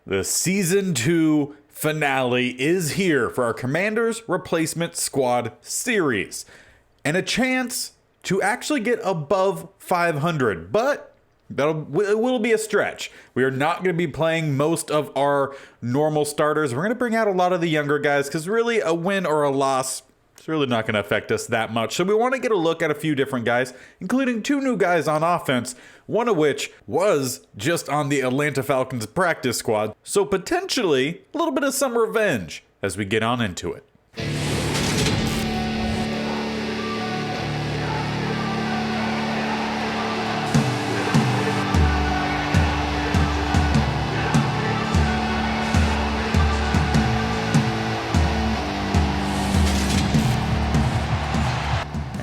The Season 2 finale is here for our Commanders Replacement Squad series. And a chance to actually get above 500. But it will be a stretch. We are not going to be playing most of our normal starters. We're going to bring out a lot of the younger guys because really a win or a loss, it's really not going to affect us that much. So we want to get a look at a few different guys, including 2 new guys on offense, one of which was just on the Atlanta Falcons practice squad. So potentially a little bit of some revenge as we get on into it.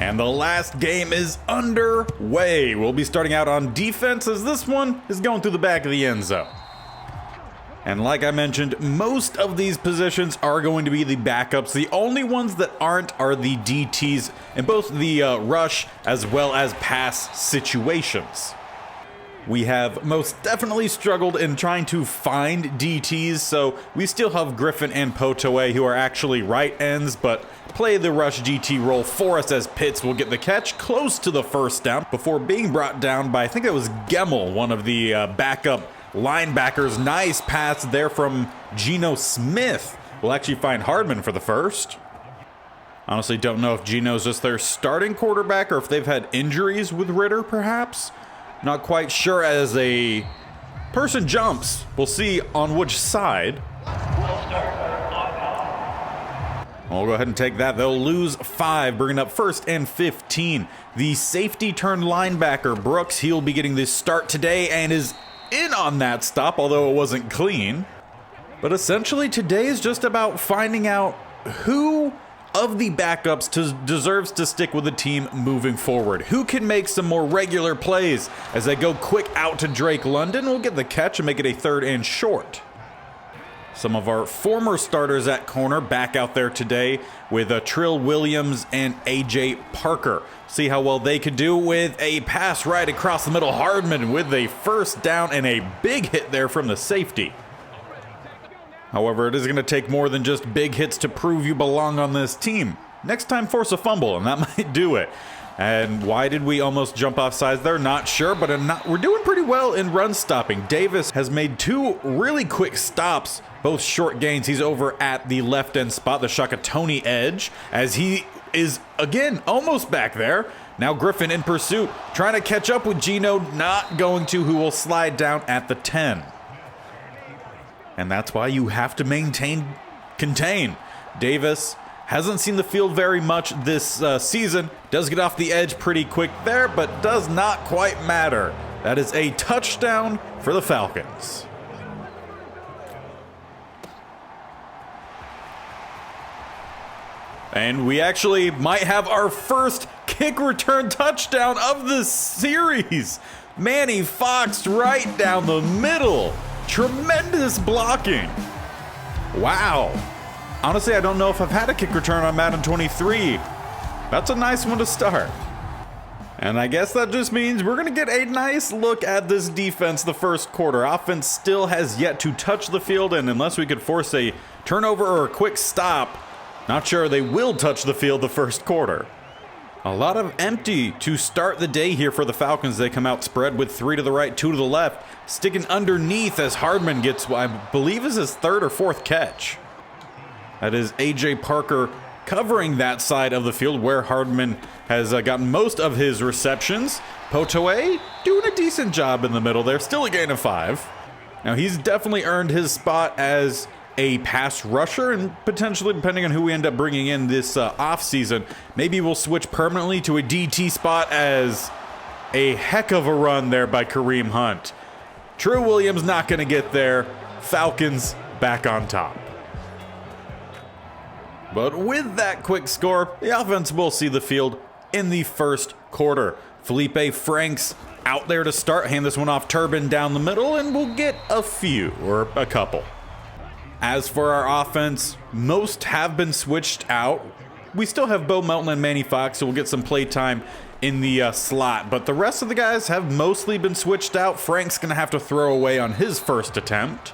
And the last game is underway. We'll be starting out on defense as this one is going through the back of the end zone. And like I mentioned, most of these positions are going to be the backups. The only ones that aren't are the DTs in both the rush as well as pass situations. We have most definitely struggled in trying to find DTs, so we still have Griffin and Potoe who are actually right ends, but play the rush DT role for us as Pitts will get the catch close to the first down before being brought down by, I think it was Gemmel, one of the backup linebackers. Nice pass there from Geno Smith. We'll actually find Hardman for the first. Honestly, don't know if Geno's just their starting quarterback or if they've had injuries with Ritter, perhaps. Not quite sure as a person jumps. We'll see on which side. We'll go ahead and take that. They'll lose 5, bringing up 1st and 15. The safety turned linebacker, Brooks, he'll be getting this start today and is in on that stop, although it wasn't clean. But essentially today is just about finding out who of the backups deserves to stick with the team moving forward. Who can make some more regular plays as they go quick out to Drake London. We'll get the catch and make it a 3rd and short. Some of our former starters at corner back out there today with Trill Williams and AJ Parker. See how well they could do with a pass right across the middle. Hardman with a first down and a big hit there from the safety. However, it is going to take more than just big hits to prove you belong on this team. Next time, force a fumble, and that might do it. And why did we almost jump off sides there? Not sure, but we're doing pretty well in run stopping. Davis has made 2 really quick stops, both short gains. He's over at the left end spot, the Shakatoni edge, as he is, again, almost back there. Now Griffin in pursuit, trying to catch up with Geno, not going to, who will slide down at the 10. And that's why you have to contain. Davis hasn't seen the field very much this season. Does get off the edge pretty quick there, but does not quite matter. That is a touchdown for the Falcons. And we actually might have our first kick return touchdown of the series. Manny Fox right down the middle. Tremendous blocking. Wow. Honestly, I don't know if I've had a kick return on Madden 23. That's a nice one to start. And I guess that just means we're going to get a nice look at this defense the first quarter. Offense still has yet to touch the field, and unless we could force a turnover or a quick stop, not sure they will touch the field the first quarter. A lot of empty to start the day here for the Falcons. They come out spread with 3 to the right, 2 to the left, sticking underneath as Hardman gets what I believe is his 3rd or 4th catch. That is AJ Parker covering that side of the field where Hardman has gotten most of his receptions. Potoe doing a decent job in the middle there, still a gain of 5. Now he's definitely earned his spot as a pass rusher, and potentially, depending on who we end up bringing in this offseason, maybe we'll switch permanently to a DT spot as a heck of a run there by Kareem Hunt. Trill Williams not going to get there. Falcons back on top. But with that quick score, the offense will see the field in the first quarter. Felipe Franks out there to start. Hand this one off Turbin down the middle, and we'll get a few, or a couple. As for our offense, most have been switched out. We still have Bo Melton and Manny Fox, so we'll get some play time in the slot. But the rest of the guys have mostly been switched out. Frank's going to have to throw away on his first attempt.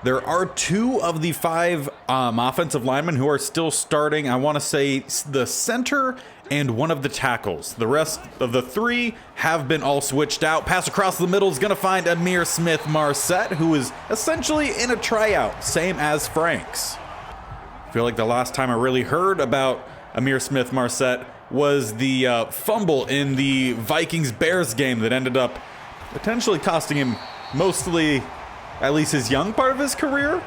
There are 2 of the 5 offensive linemen who are still starting. I want to say the center and 1 of the tackles. The rest of the 3 have been all switched out. Pass across the middle is going to find Amir Smith-Marset, who is essentially in a tryout, same as Frank's. I feel like the last time I really heard about Amir Smith-Marset was the fumble in the Vikings-Bears game that ended up potentially costing him mostly at least his young part of his career.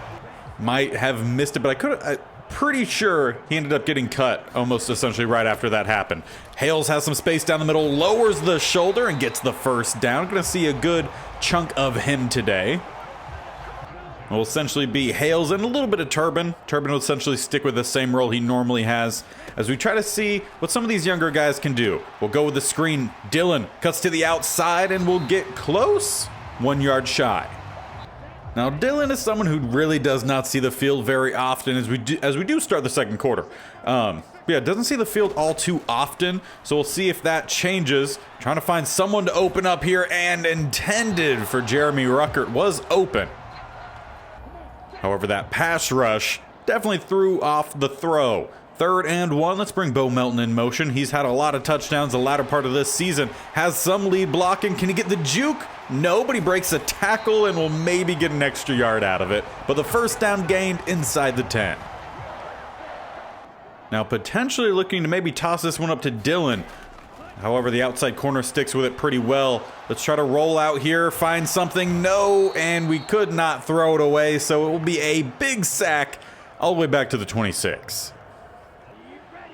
Might have missed it, but I'm pretty sure he ended up getting cut almost essentially right after that happened. Hales has some space down the middle, lowers the shoulder and gets the first down. Gonna see a good chunk of him today. Will essentially be Hales and a little bit of Turbin. Turbin will essentially stick with the same role he normally has as we try to see what some of these younger guys can do. We'll go with the screen. Dylan cuts to the outside and we'll get close, 1 yard shy. Now, Dylan is someone who really does not see the field very often as we do start the second quarter. Yeah, doesn't see the field all too often, so we'll see if that changes. Trying to find someone to open up here, and intended for Jeremy Ruckert was open. However, that pass rush definitely threw off the throw. 3rd and 1. Let's bring Bo Melton in motion. He's had a lot of touchdowns the latter part of this season. Has some lead blocking. Can he get the juke? No, but he breaks a tackle and will maybe get an extra yard out of it. But the first down gained inside the 10. Now potentially looking to maybe toss this one up to Dylan. However, the outside corner sticks with it pretty well. Let's try to roll out here, find something. No, and we could not throw it away, so it will be a big sack all the way back to the 26.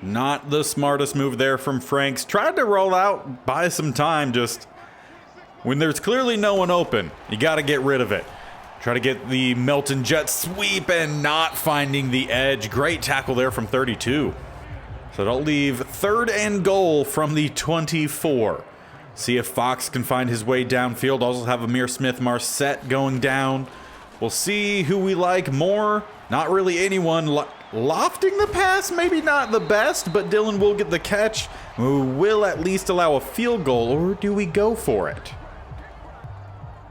Not the smartest move there from Franks. Tried to roll out, buy some time, just when there's clearly no one open, you got to get rid of it. Try to get the Melton jet sweep and not finding the edge. Great tackle there from 32. So that'll leave 3rd and goal from the 24. See if Fox can find his way downfield. Also have Amir Smith-Marset going down. We'll see who we like more. Not really anyone. Lofting the pass, maybe not the best, but Dylan will get the catch. We will at least allow a field goal, or do we go for it?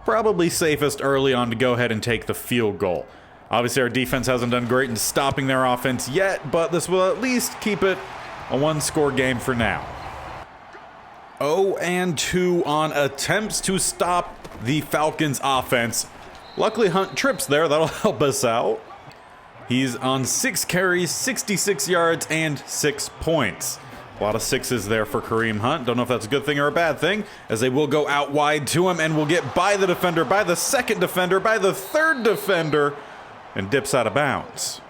Probably safest early on to go ahead and take the field goal. Obviously, our defense hasn't done great in stopping their offense yet, but this will at least keep it a 1-score game for now. 0-2 on attempts to stop the Falcons' offense. Luckily, Hunt trips there. That'll help us out. He's on 6 carries, 66 yards, and 6 points. A lot of 6s there for Kareem Hunt. Don't know if that's a good thing or a bad thing, as they will go out wide to him and will get by the defender, by the 2nd defender, by the 3rd defender, and dips out of bounds.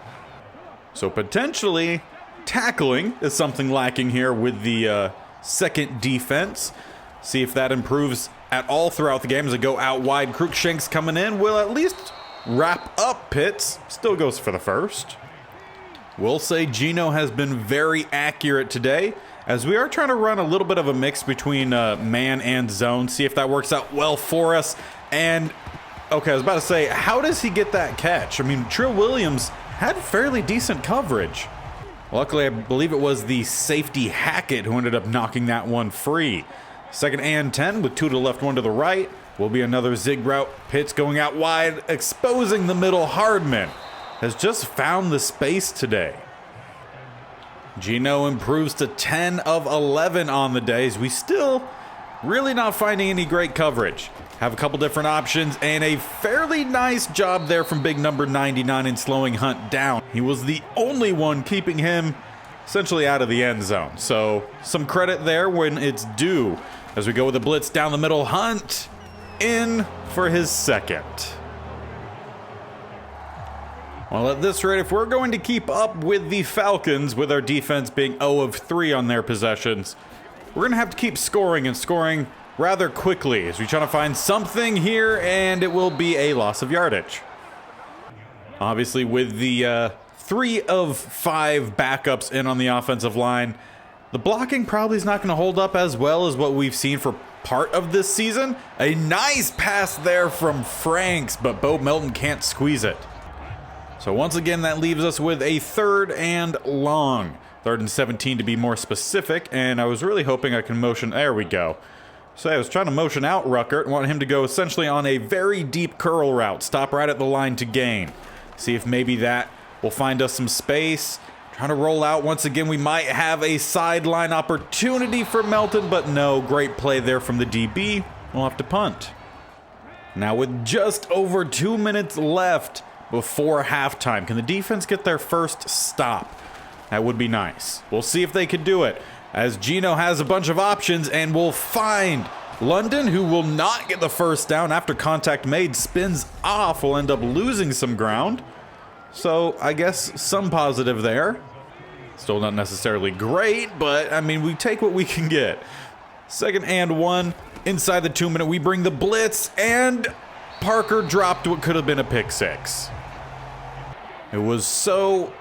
So potentially tackling is something lacking here with the 2nd defense. See if that improves at all throughout the game as they go out wide. Cruikshank's coming in. Will at least wrap up Pitts. Still goes for the 1st. We'll say Gino has been very accurate today, as we are trying to run a little bit of a mix between man and zone. See if that works out well for us. And, okay, I was about to say, how does he get that catch? I mean, Trill Williams had fairly decent coverage. Luckily, I believe it was the safety Hackett who ended up knocking that one free. 2nd and 10 with 2 to the left, 1 to the right. Will be another zig route. Pitts going out wide, exposing the middle. Hardman has just found the space today. Gino improves to 10 of 11 on the days. We still really not finding any great coverage. Have a couple different options and a fairly nice job there from big number 99 in slowing Hunt down. He was the only one keeping him essentially out of the end zone. So some credit there when it's due. As we go with the blitz down the middle, Hunt in for his 2nd. Well, at this rate, if we're going to keep up with the Falcons, with our defense being 0 of 3 on their possessions, we're going to have to keep scoring and scoring rather quickly as we try to find something here, and it will be a loss of yardage. Obviously, with the 3 of 5 backups in on the offensive line, the blocking probably is not going to hold up as well as what we've seen for part of this season. A nice pass there from Franks, but Bo Melton can't squeeze it. So once again, that leaves us with a 3rd and long. 3rd and 17 to be more specific, and I was really hoping I can motion. There we go. So I was trying to motion out Ruckert, want him to go essentially on a very deep curl route. Stop right at the line to gain. See if maybe that will find us some space. Trying to roll out once again. We might have a sideline opportunity for Melton, but no. Great play there from the DB. We'll have to punt. Now with just over 2 minutes left before halftime, can the defense get their first stop? That would be nice. We'll see if they can do it, as Gino has a bunch of options and will find London, who will not get the first down after contact made, spins off, will end up losing some ground. So I guess some positive there. Still not necessarily great, but I mean, we take what we can get. 2nd and 1, inside the 2 minute, we bring the blitz, and Parker dropped what could have been a pick six. It was so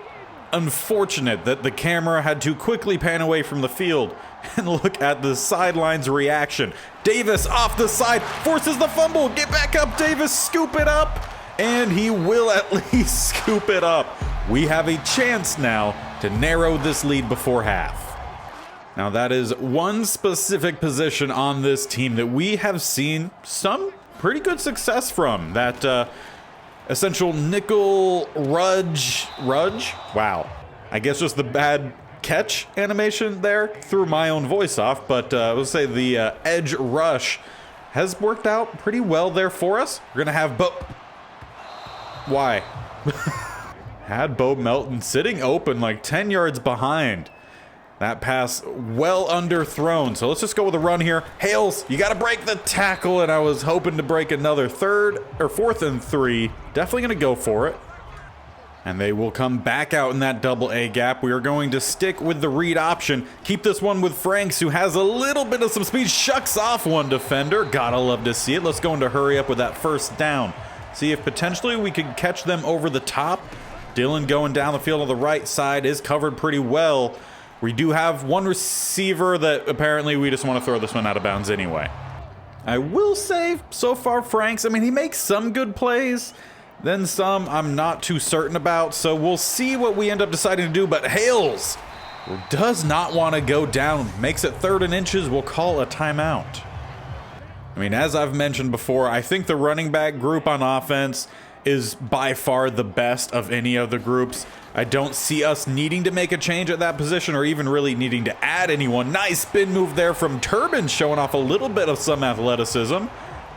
unfortunate that the camera had to quickly pan away from the field and look at the sidelines reaction. Davis off the side, forces the fumble. Get back up, Davis, scoop it up. And he will at least scoop it up. We have a chance now to narrow this lead before half. Now that is one specific position on this team that we have seen some pretty good success from. That essential nickel rudge? Wow. I guess just the bad catch animation there threw my own voice off, but I would say the edge rush has worked out pretty well there for us. We're gonna have Why? Had Bo Melton sitting open like 10 yards behind. That pass well underthrown. So let's just go with a run here. Hales, you got to break the tackle, and I was hoping to break another 4th and 3. Definitely going to go for it. And they will come back out in that double A gap. We are going to stick with the read option. Keep this one with Franks, who has a little bit of some speed. Shucks off one defender. Gotta love to see it. Let's go into hurry up with that first down. See if potentially we could catch them over the top. Dylan going down the field on the right side is covered pretty well. We do have one receiver that apparently we just want to throw this one out of bounds anyway. I will say, so far, Franks, I mean, he makes some good plays, then some I'm not too certain about, so we'll see what we end up deciding to do, but Hales does not want to go down. Makes it 3rd and inches. We'll call a timeout. I mean, as I've mentioned before, I think the running back group on offense is by far the best of any of the groups. I don't see us needing to make a change at that position or even really needing to add anyone. Nice spin move there from Turbin, showing off a little bit of some athleticism.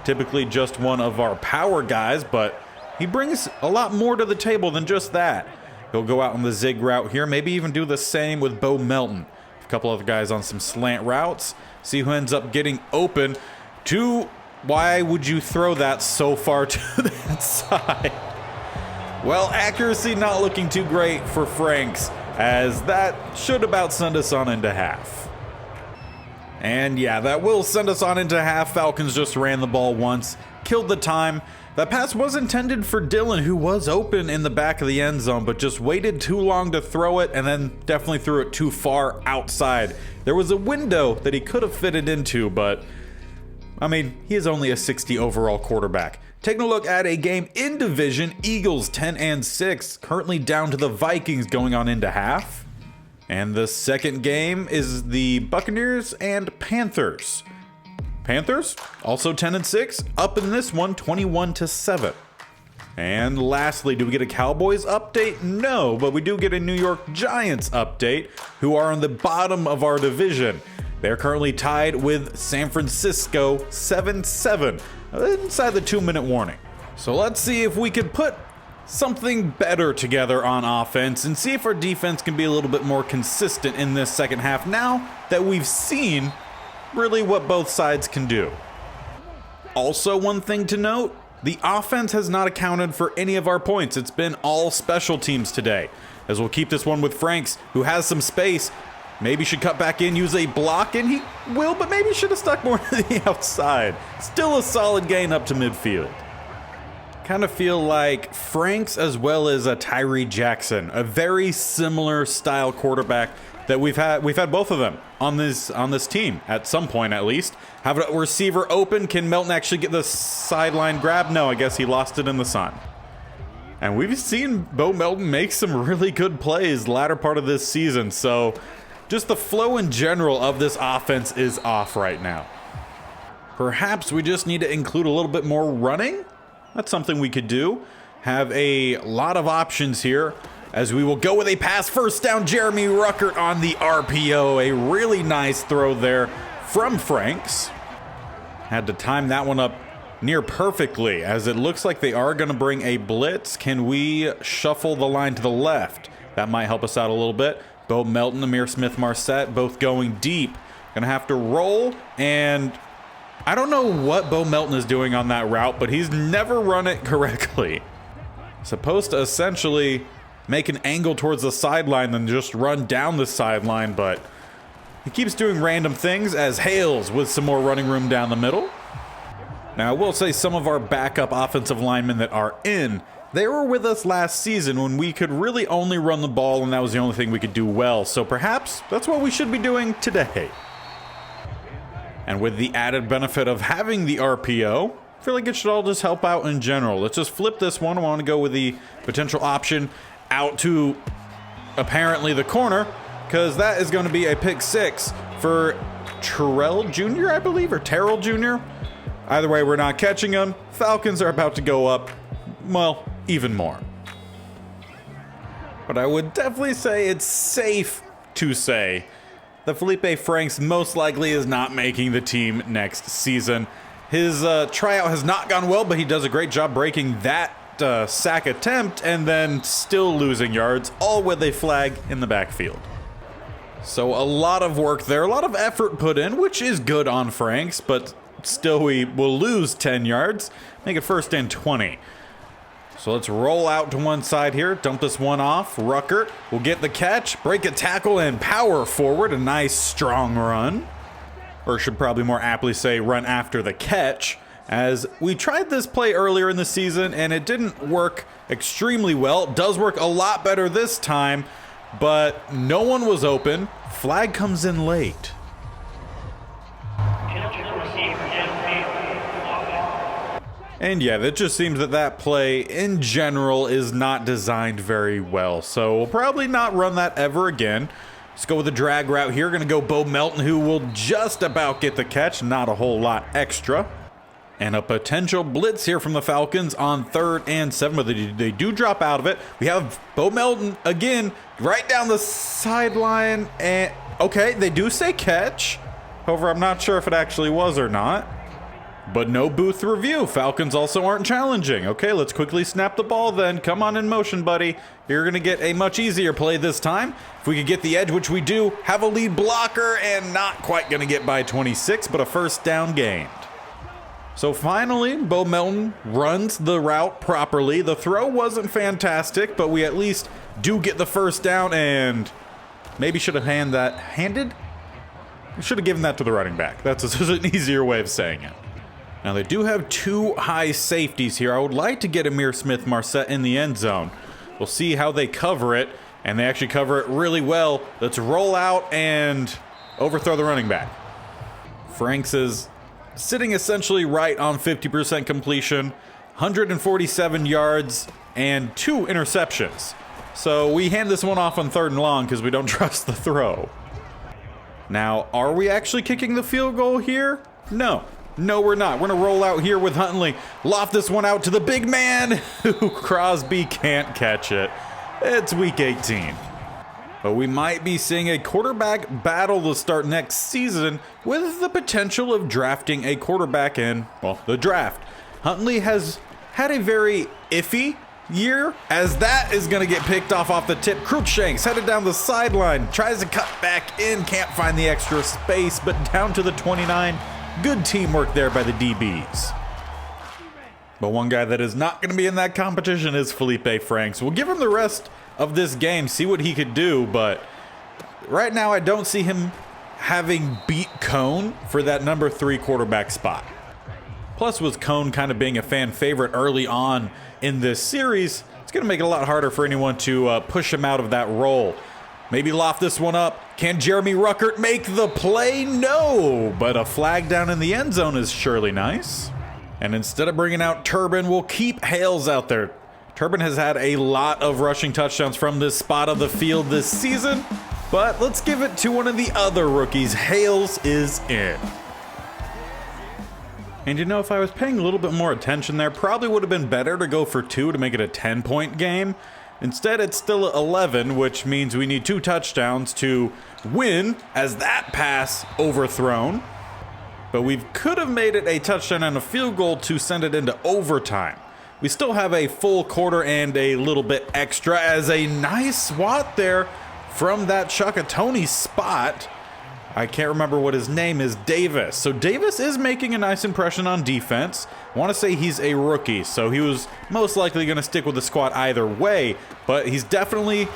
Typically just one of our power guys, but he brings a lot more to the table than just that. He'll go out on the zig route here, maybe even do the same with Bo Melton. A couple other guys on some slant routes. See who ends up getting open. Why would you throw that so far to that side? Well, accuracy not looking too great for Franks, as that should about send us on into half. And yeah, that will send us on into half. Falcons just ran the ball once, killed the time. That pass was intended for Dylan, who was open in the back of the end zone, but just waited too long to throw it, and then definitely threw it too far outside. There was a window that he could have fitted into, but I mean, he is only a 60 overall quarterback. Taking a look at a game in division, Eagles 10-6, currently down to the Vikings going on into half. And the second game is the Buccaneers and Panthers. Panthers, also 10-6, up in this one, 21-7. And lastly, do we get a Cowboys update? No, but we do get a New York Giants update, who are on the bottom of our division. They're currently tied with San Francisco 7-7, inside the 2-minute warning. So let's see if we can put something better together on offense and see if our defense can be a little bit more consistent in this second half now that we've seen really what both sides can do. Also, one thing to note, the offense has not accounted for any of our points. It's been all special teams today, as we'll keep this one with Franks, who has some space. Maybe should cut back in, use a block, and he will, but maybe should have stuck more to the outside. Still a solid gain up to midfield. Kind of feel like Franks as well as a Tyree Jackson, a very similar style quarterback that we've had both of them on this team at some point at least. Have a receiver open. Can Melton actually get the sideline grab? No, I guess he lost it in the sun. And we've seen Bo Melton make some really good plays the latter part of this season, so just the flow in general of this offense is off right now. Perhaps we just need to include a little bit more running. That's something we could do. Have a lot of options here as we will go with a pass. First down, Jeremy Ruckert on the RPO. A really nice throw there from Franks. Had to time that one up near perfectly, as it looks like they are going to bring a blitz. Can we shuffle the line to the left? That might help us out a little bit. Bo Melton, Amir Smith-Marset, both going deep. Gonna have to roll, and I don't know what Bo Melton is doing on that route, but he's never run it correctly. Supposed to essentially make an angle towards the sideline than just run down the sideline, but he keeps doing random things as Hales with some more running room down the middle. Now, I will say some of our backup offensive linemen that are in, they were with us last season when we could really only run the ball and that was the only thing we could do well. So perhaps that's what we should be doing today. And with the added benefit of having the RPO, I feel like it should all just help out in general. Let's just flip this one. I want to go with the potential option out to apparently the corner, because that is going to be a pick six for Terrell Jr., I believe, or Terrell Jr. Either way, we're not catching him. Falcons are about to go up, well, even more. But I would definitely say it's safe to say that Felipe Franks most likely is not making the team next season. His tryout has not gone well, but he does a great job breaking that sack attempt and then still losing yards, all with a flag in the backfield. So a lot of work there, a lot of effort put in, which is good on Franks, but still we will lose 10 yards, make it 1st and 20. So let's roll out to one side here, dump this one off. Ruckert will get the catch, break a tackle, and power forward. A nice strong run. Or should probably more aptly say run after the catch, as we tried this play earlier in the season and it didn't work extremely well. It does work a lot better this time, but no one was open. Flag comes in late. And yeah, it just seems that that play in general is not designed very well. So we'll probably not run that ever again. Let's go with the drag route here. Going to go Bo Melton, who will just about get the catch. Not a whole lot extra. And a potential blitz here from the Falcons on 3rd and 7, but they do drop out of it. We have Bo Melton again, right down the sideline. And okay, they do say catch. However, I'm not sure if it actually was or not. But no booth review. Falcons also aren't challenging. Okay, let's quickly snap the ball then. Come on in motion, buddy. You're going to get a much easier play this time. If we could get the edge, which we do, have a lead blocker and not quite going to get by 26, but a 1st down gained. So finally, Bo Melton runs the route properly. The throw wasn't fantastic, but we at least do get the 1st down, and maybe should have handed? We should have given that to the running back. That's an easier way of saying it. Now they do have 2 high safeties here. I would like to get Amir Smith-Marset in the end zone. We'll see how they cover it, and they actually cover it really well. Let's roll out and overthrow the running back. Franks is sitting essentially right on 50% completion, 147 yards, and 2 interceptions. So we hand this one off on 3rd and long because we don't trust the throw. Now, are we actually kicking the field goal here? No. No, we're not. We're going to roll out here with Huntley. Loft this one out to the big man who Crosby can't catch it. It's week 18. But we might be seeing a quarterback battle to start next season with the potential of drafting a quarterback in, well, the draft. Huntley has had a very iffy year, as that is going to get picked off the tip. Cruikshanks headed down the sideline, tries to cut back in, can't find the extra space, but down to the 29. Good teamwork there by the DBs. But one guy that is not going to be in that competition is Felipe Franks. We'll give him the rest of this game, see what he could do, but right now I don't see him having beat Cone for that number 3 quarterback spot. Plus, with Cone kind of being a fan favorite early on in this series, it's going to make it a lot harder for anyone to push him out of that role. Maybe loft this one up. Can Jeremy Ruckert make the play? No, but a flag down in the end zone is surely nice. And instead of bringing out Turbin, we'll keep Hales out there. Turbin has had a lot of rushing touchdowns from this spot of the field this season, but let's give it to one of the other rookies. Hales is in. And you know, if I was paying a little bit more attention there, probably would have been better to go for 2 to make it a 10-point game. Instead, it's still 11, which means we need 2 touchdowns to win as that pass overthrown. But we could have made it a touchdown and a field goal to send it into overtime. We still have a full quarter and a little bit extra as a nice swat there from that Shakatoni spot. I can't remember what his name is, Davis. So Davis is making a nice impression on defense. I want to say he's a rookie, so he was most likely going to stick with the squad either way, but he's definitely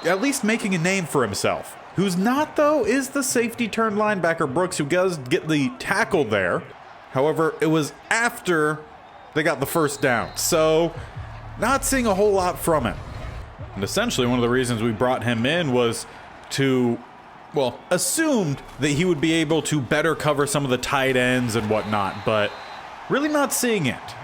at least making a name for himself. Who's not, though, is the safety turned linebacker Brooks, who does get the tackle there. However, it was after they got the first down, so not seeing a whole lot from him. And essentially, one of the reasons we brought him in was to, well, assumed that he would be able to better cover some of the tight ends and whatnot, but really not seeing it.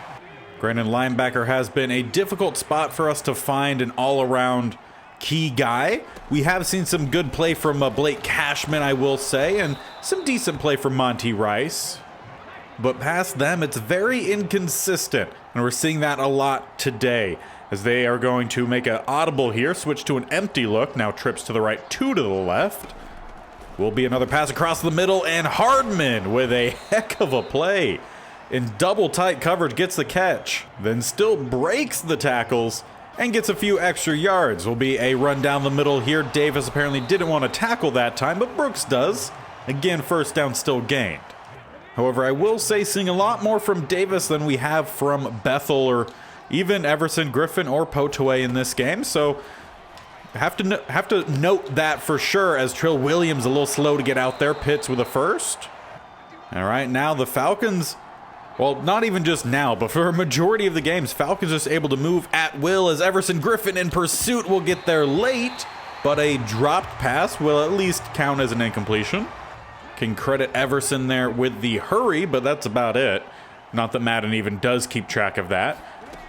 Granted, linebacker has been a difficult spot for us to find an all-around key guy. We have seen some good play from Blake Cashman, I will say, and some decent play from Monty Rice. But past them, it's very inconsistent, and we're seeing that a lot today, as they are going to make an audible here, switch to an empty look, now trips to the right, 2 to the left. Will be another pass across the middle, and Hardman with a heck of a play. In double tight coverage, gets the catch, then still breaks the tackles, and gets a few extra yards. Will be a run down the middle here. Davis apparently didn't want to tackle that time, but Brooks does. Again, first down still gained. However, I will say seeing a lot more from Davis than we have from Bethel or even Everson Griffin or Potaway in this game. So have to note that for sure, as Trill Williams a little slow to get out there. Pitts with a first. All right, now the Falcons, well, not even just now, but for a majority of the games, Falcons just able to move at will as Everson Griffin in pursuit will get there late, but a dropped pass will at least count as an incompletion. Can credit Everson there with the hurry, but that's about it. Not that Madden even does keep track of that.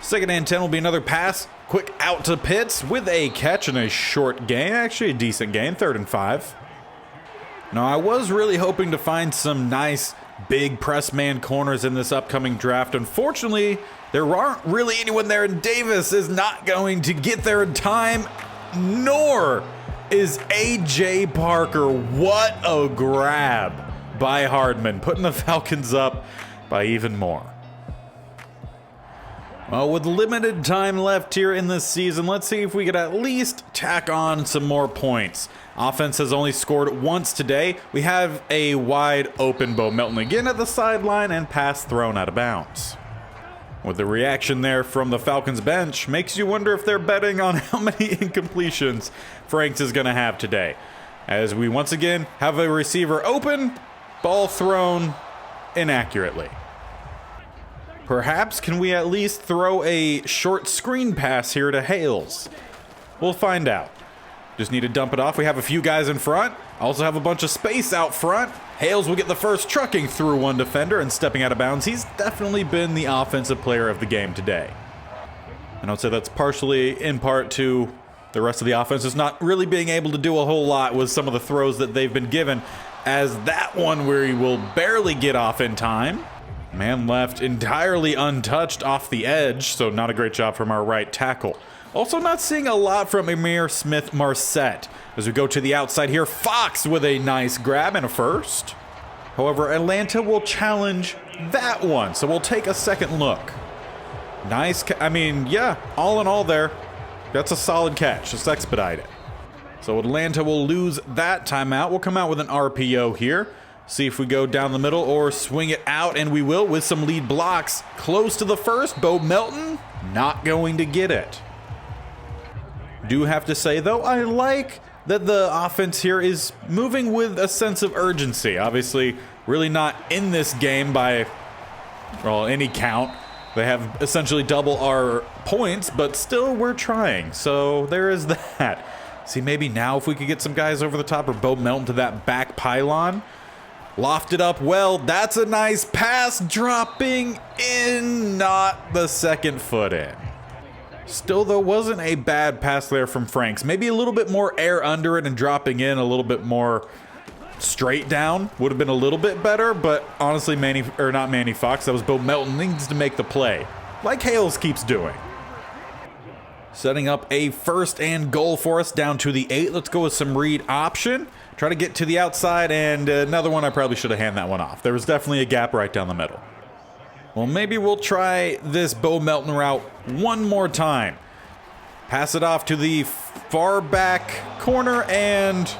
Second and 10 will be another pass. Quick out to Pitts with a catch and a short gain. Actually a decent gain, 3rd and 5. Now I was really hoping to find some nice big press man corners in this upcoming draft. Unfortunately, there aren't really anyone there, and Davis is not going to get there in time, nor is A.J. Parker. What a grab by Hardman, putting the Falcons up by even more. Well, with limited time left here in this season, let's see if we could at least tack on some more points. Offense has only scored once today. We have a wide open Bo Melton again at the sideline and pass thrown out of bounds. With the reaction there from the Falcons bench, makes you wonder if they're betting on how many incompletions Franks is going to have today. As we once again have a receiver open, ball thrown inaccurately. Perhaps can we at least throw a short screen pass here to Hales? We'll find out. Just need to dump it off. We have a few guys in front. Also have a bunch of space out front. Hales will get the first, trucking through one defender and stepping out of bounds. He's definitely been the offensive player of the game today. And I would say that's partially in part to the rest of the offense is not really being able to do a whole lot with some of the throws that they've been given, as that one where he will barely get off in time. Man left entirely untouched off the edge, so not a great job from our right tackle. Also not seeing a lot from Amir Smith-Marset. As we go to the outside here, Fox with a nice grab and a first. However, Atlanta will challenge that one, so we'll take a second look. Nice, yeah, all in all there, that's a solid catch. Just expedite it. So Atlanta will lose that timeout. We'll come out with an RPO here. See if we go down the middle or swing it out, and we will with some lead blocks. Close to the first, Bo Melton not going to get it. Do have to say, though, I like that the offense here is moving with a sense of urgency. Obviously, really not in this game by, well, any count. They have essentially double our points, but still we're trying. So there is that. See, maybe now if we could get some guys over the top or Bo Melton to that back pylon. Lofted up well. That's a nice pass, dropping in, not the second foot in. Still, though, wasn't a bad pass there from Franks. Maybe a little bit more air under it and dropping in a little bit more Straight down would have been a little bit better, but honestly, not Manny Fox, that was Bo Melton, needs to make the play, like Hales keeps doing. Setting up a 1st and goal for us down to the 8. Let's go with some read option. Try to get to the outside, and another one I probably should have handed that one off. There was definitely a gap right down the middle. Well, maybe we'll try this Bo Melton route one more time. Pass it off to the far back corner, and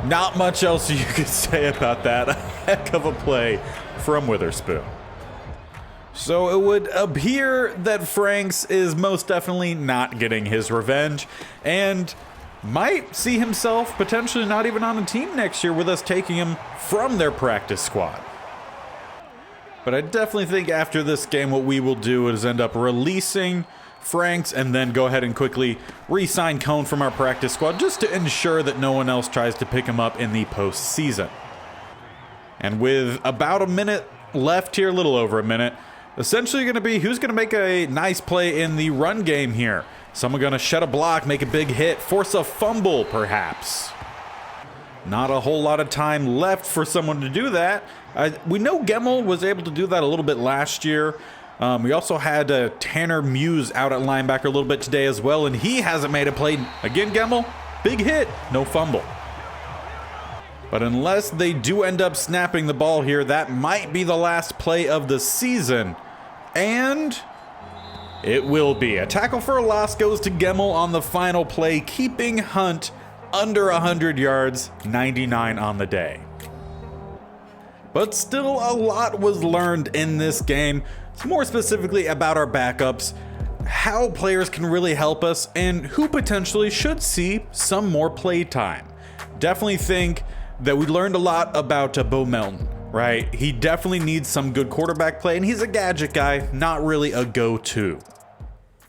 not much else you could say about that. A heck of a play from Witherspoon. So it would appear that Franks is most definitely not getting his revenge and might see himself potentially not even on the team next year with us taking him from their practice squad. But I definitely think after this game what we will do is end up releasing Franks and then go ahead and quickly re-sign Cone from our practice squad just to ensure that no one else tries to pick him up in the postseason. And with about a minute left here, a little over a minute, essentially going to be who's going to make a nice play in the run game here. Someone going to shed a block, make a big hit, force a fumble perhaps. Not a whole lot of time left for someone to do that. We know Gemmel was able to do that a little bit last year. We also had Tanner Muse out at linebacker a little bit today as well, and he hasn't made a play. Again, Gemmel, big hit, no fumble. But unless they do end up snapping the ball here, that might be the last play of the season. And it will be. A tackle for a loss goes to Gemmel on the final play, keeping Hunt under 100 yards, 99 on the day. But still, a lot was learned in this game, more specifically about our backups, how players can really help us, and who potentially should see some more play time. Definitely think that we learned a lot about Bo Melton, right? He definitely needs some good quarterback play, and he's a gadget guy, not really a go-to.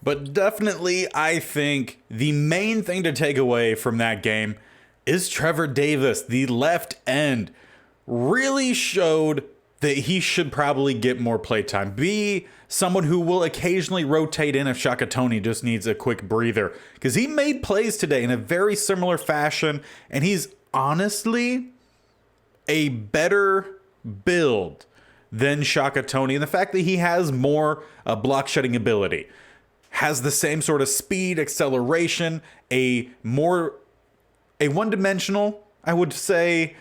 But definitely, I think the main thing to take away from that game is Trevor Davis, the left end, really showed that he should probably get more playtime. Be someone who will occasionally rotate in if Shaka Toney just needs a quick breather. Because he made plays today in a very similar fashion, and he's honestly a better build than Shaka Toney. And the fact that he has more block shedding ability, has the same sort of speed, acceleration, a one-dimensional, I would say,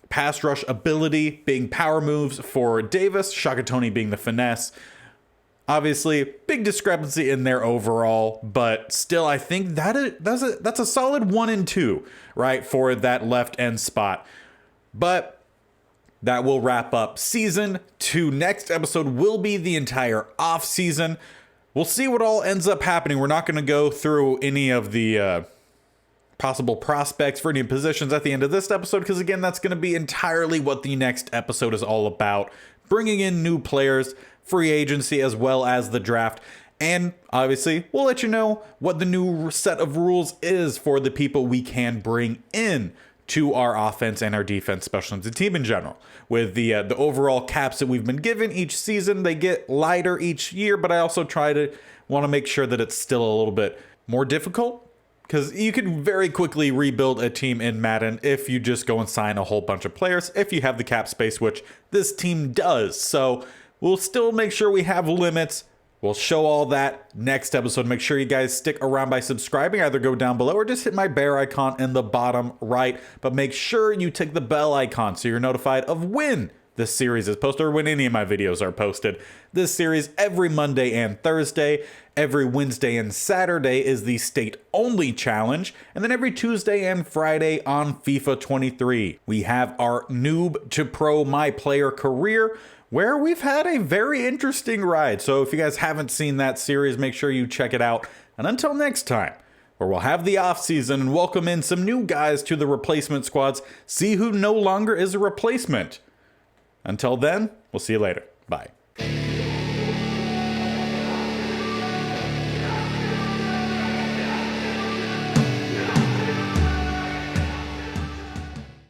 pass rush ability being power moves for Davis, Shaka Toney being the finesse. Obviously, big discrepancy in there overall, but still, I think that's a solid 1 and 2, right, for that left end spot. But that will wrap up season 2. Next episode will be the entire off season. We'll see what all ends up happening. We're not going to go through any of the possible prospects for any positions at the end of this episode, because again, that's going to be entirely what the next episode is all about. Bringing in new players, free agency, as well as the draft. And obviously, we'll let you know what the new set of rules is for the people we can bring in to our offense and our defense, special teams, and team in general. With the overall caps that we've been given each season, they get lighter each year, but I also want to make sure that it's still a little bit more difficult, because you can very quickly rebuild a team in Madden if you just go and sign a whole bunch of players, if you have the cap space, which this team does. So we'll still make sure we have limits. We'll show all that next episode. Make sure you guys stick around by subscribing. Either go down below or just hit my bear icon in the bottom right. But make sure you tick the bell icon so you're notified of when this series is posted or when any of my videos are posted. This series every Monday and Thursday. Every Wednesday and Saturday is the state-only challenge. And then every Tuesday and Friday on FIFA 23. We have our Noob to Pro My Player Career, where we've had a very interesting ride. So if you guys haven't seen that series, make sure you check it out. And until next time, where we'll have the offseason and welcome in some new guys to the replacement squads, see who no longer is a replacement. Until then, we'll see you later. Bye.